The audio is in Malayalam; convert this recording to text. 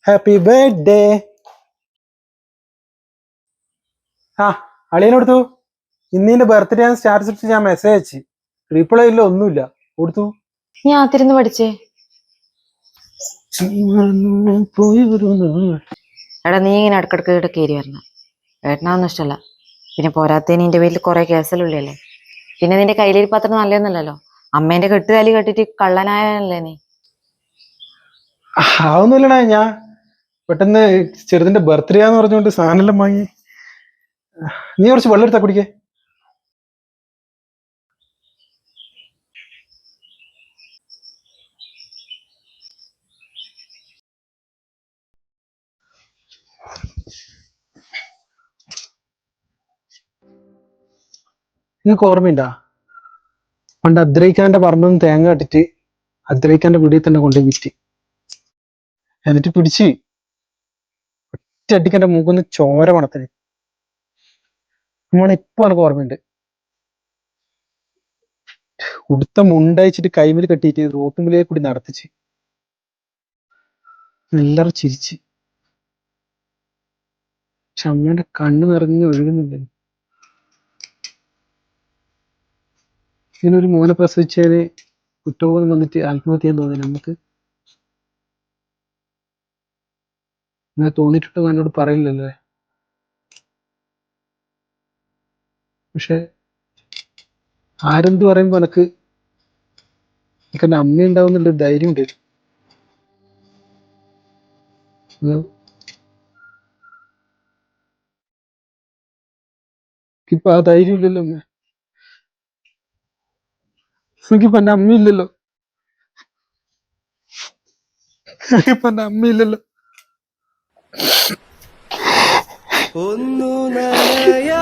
Happy birthday. ആ അളിയനെ കൊടുത്തു. ഇന്നിന്റെ ബർത്ത്ഡേ ആണ് സ്റ്റാറ്റസ് ഇട്ട് ഞാൻ മെസ്സേജ് അയച്ചു. റീപ്ലൈ ഇല്ല, ഒന്നുമില്ല. കൊടുത്തു. ഞാൻ ആത്തിരുന്ന് പഠിച്ചേ. എടാ നീ ഇങ്ങനെ ഇടക്കിടക്ക് ഇവിടെ കയറി വരണം. ഏട്ടനാതൊന്നും ഇഷ്ടമല്ല. പിന്നെ പോരാത്തതിന് നിന്റെ പേരിൽ കുറെ കേസലുള്ളല്ലേ. പിന്നെ നിന്റെ കയ്യിലിരിപ്പ് അത്ര നല്ലതൊന്നുമല്ലല്ലോ. അമ്മേന്റെ കെട്ടുകാലി കെട്ടിട്ട് കള്ളനായല്ലേ നീ. അതൊന്നുമില്ലടാ, ഞാൻ പെട്ടെന്ന് ചെറുതിന്റെ ബർത്ത്ഡേ ആന്ന് പറഞ്ഞുകൊണ്ട് സാധനം വാങ്ങി. നീ കുറച്ച് വെള്ളം എടുത്താ കുടിക്കേ. നിങ്ങൾക്ക് ഓർമ്മയുണ്ടാ, പണ്ട് അദ്രൈഖാന്റെ പറമ്പിൽ നിന്ന് തേങ്ങ കട്ടിട്ട് അദ്രൈഖാന്റെ വീടിൽ തന്നെ കൊണ്ടുപോയി വിറ്റ്. എന്നിട്ട് പിടിച്ച് ഒറ്റയടിക്ക് എന്റെ മൂക്കൊന്ന് ചോര മണത്തിന്. നമ്മളിപ്പോ എനിക്ക് ഓർമ്മയുണ്ട്. ഉടുത്ത മുണ്ടയച്ചിട്ട് കൈമിൽ കെട്ടിയിട്ട് റോട്ടുമ്പിലേക്ക് കൂടി നടത്തിച്ച് എല്ലാവരും ചിരിച്ച്. പക്ഷെ അമ്മേന്റെ കണ്ണ് നിറഞ്ഞ് ഒഴുകുന്നില്ല. ഇങ്ങനൊരു മോനെ പ്രസവിച്ചതിന് കുറ്റബോധം വന്നിട്ട് ആത്മഹത്യ ചെയ്യാൻ തോന്നി നമുക്ക്. അങ്ങനെ തോന്നിയിട്ടുണ്ടോ എന്നോട് പറയില്ലല്ലേ. പക്ഷെ ആരെന്ത് പറയുമ്പോ എനിക്ക് എന്റെ അമ്മ ഉണ്ടാവുന്നുള്ളൊരു ധൈര്യം ഉണ്ട്. ഇപ്പൊ ആ ധൈര്യം ഇല്ലല്ലോ അമ്മ. എനിക്കിപ്പോ എന്റെ അമ്മയില്ലല്ലോ. എനിക്കിപ്പോ എന്റെ അമ്മയില്ലല്ലോ. ഒന്നു നനയാ